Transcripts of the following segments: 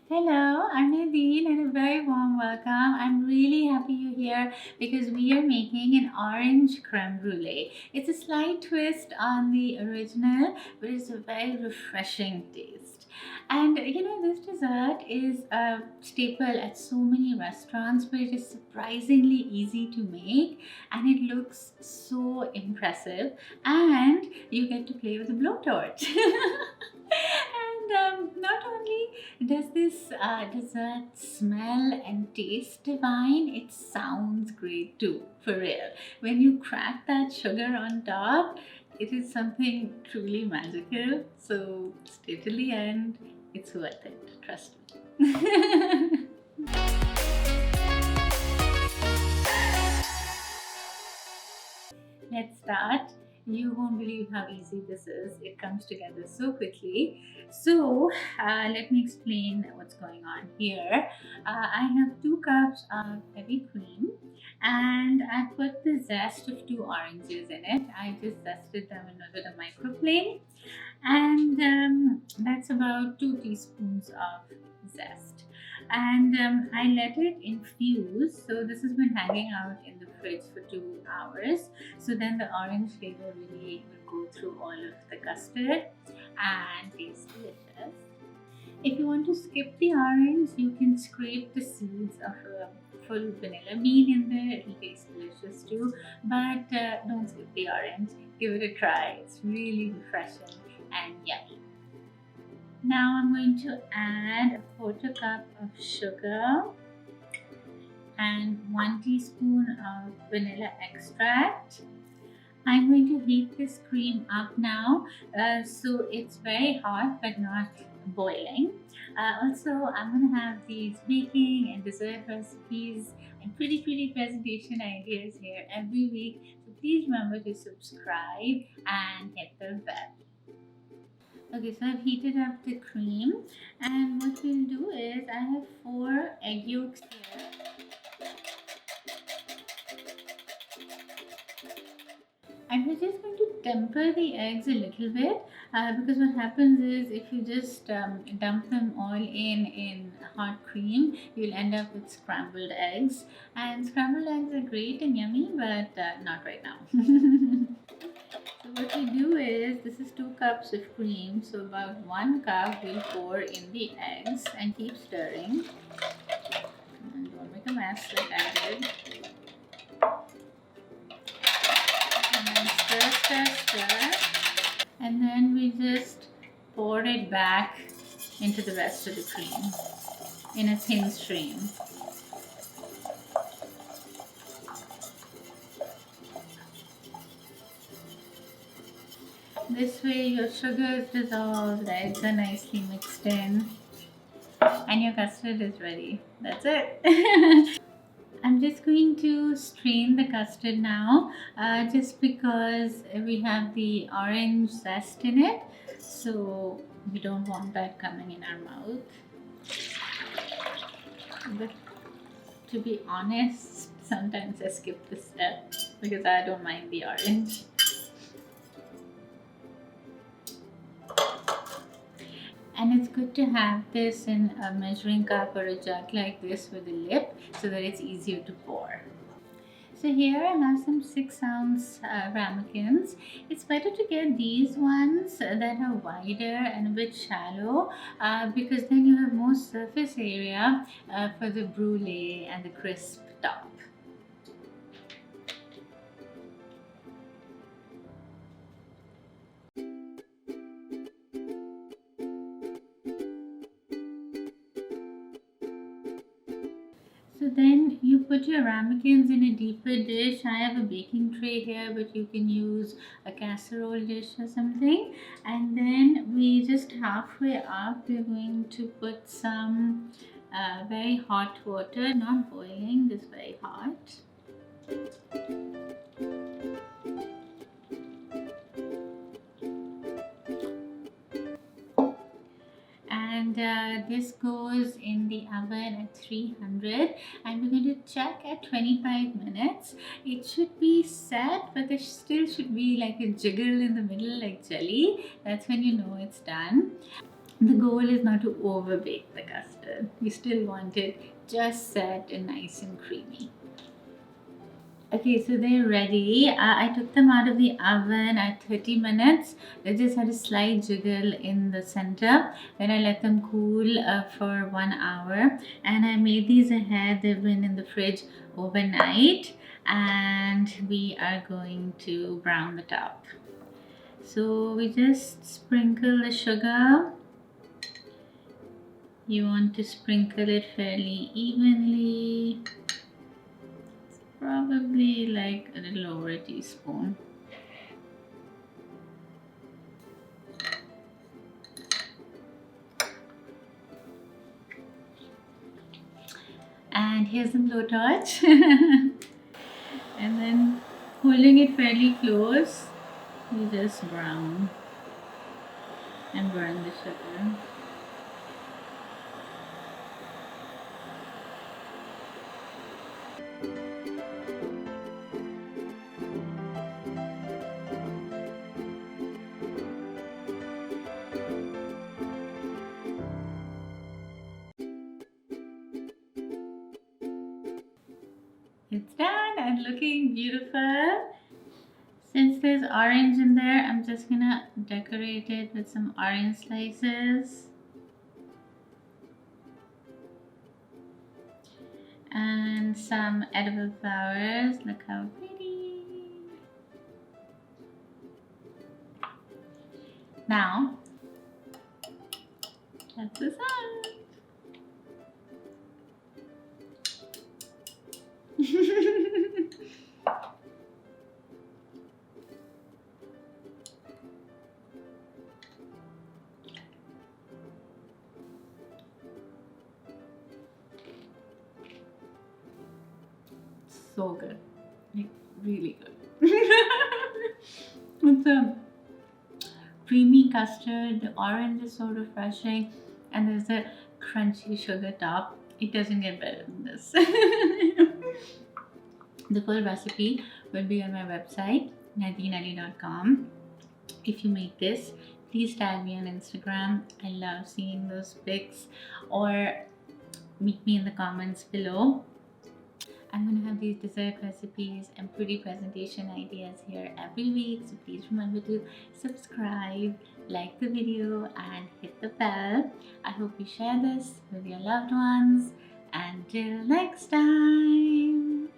Hello, I'm Nadine and a very warm welcome. I'm really happy you're here because we are making an orange creme brulee. It's a slight twist on the original, but it's a very refreshing taste. And this dessert is a staple at so many restaurants, but it is surprisingly easy to make and it looks so impressive. And you get to play with a blowtorch. And not only does this dessert smell and taste divine, it sounds great too, for real. When you crack that sugar on top, it is something truly magical. So stay till the end, it's worth it, trust me. Let's start. You won't believe how easy this is. It comes together so quickly. So let me explain what's going on here. I have 2 cups of heavy cream and I put the zest of 2 oranges in it. I just zested them with a microflame, and that's about 2 teaspoons of zest. And I let it infuse. So this has been hanging out in the fridge for 2 hours. So then the orange flavor really will go through all of the custard and taste delicious. If you want to skip the orange, you can scrape the seeds of a full vanilla bean in there. It will taste delicious too. But don't skip the orange. Give it a try. It's really refreshing and yummy. Now I'm going to add a 1/4 cup of sugar and 1 teaspoon of vanilla extract. I'm going to heat this cream up now, so it's very hot but not boiling. Also, I'm going to have these baking and dessert recipes and pretty presentation ideas here every week. So please remember to subscribe and hit the bell. Okay, so I've heated up the cream, and what we'll do is I have 4 egg yolks here. And we're just going to temper the eggs a little bit because what happens is if you just dump them all in hot cream, you'll end up with scrambled eggs. And scrambled eggs are great and yummy, but not right now. So what we do is, this is 2 cups of cream, so about 1 cup we'll pour in the eggs and keep stirring. And don't make a mess like I did. And then stir. And then we just pour it back into the rest of the cream in a thin stream. This way your sugar is dissolved, the eggs are nicely mixed in, and your custard is ready. That's it. I'm just going to strain the custard now, just because we have the orange zest in it, so we don't want that coming in our mouth. But to be honest, sometimes I skip this step because I don't mind the orange. And it's good to have this in a measuring cup or a jug like this with a lip so that it's easier to pour. So here I have some 6-ounce ramekins. It's better to get these ones that are wider and a bit shallow because then you have more surface area for the brulee and the crisp top. So then you put your ramekins in a deeper dish. I have a baking tray here, but you can use a casserole dish or something. And then we just halfway up, we're going to put some very hot water, not boiling, just very hot. And this goes in the oven at 300, and we're going to check at 25 minutes. It should be set, but there still should be like a jiggle in the middle like jelly. That's when you know it's done. The goal is not to overbake the custard. You still want it just set and nice and creamy. Okay, so they're ready. I took them out of the oven at 30 minutes. They just had a slight jiggle in the center. Then I let them cool for 1 hour. And I made these ahead. They've been in the fridge overnight. And we are going to brown the top. So we just sprinkle the sugar. You want to sprinkle it fairly evenly. Probably like a little over a teaspoon. And here's the blowtorch. And then holding it fairly close, you just brown and burn the sugar. It's done and looking beautiful. Since there's orange in there, I'm just gonna decorate it with some orange slices. And some edible flowers. Look how pretty. Now, that's the sound. So good, like really good. It's a creamy custard. The orange is so refreshing, and there's a crunchy sugar top. It doesn't get better than this. The full recipe will be on my website, nadineali.com. If you make this, please tag me on Instagram. I love seeing those pics, or meet me in the comments below. I'm going to have these dessert recipes and pretty presentation ideas here every week, so please remember to subscribe, like the video, and hit the bell. I hope you share this with your loved ones. Until next time.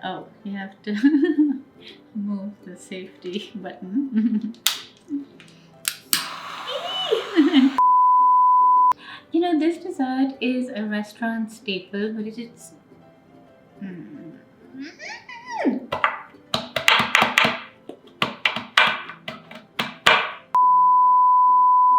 Oh, you have to move the safety button. You know, this dessert is a restaurant staple, but it's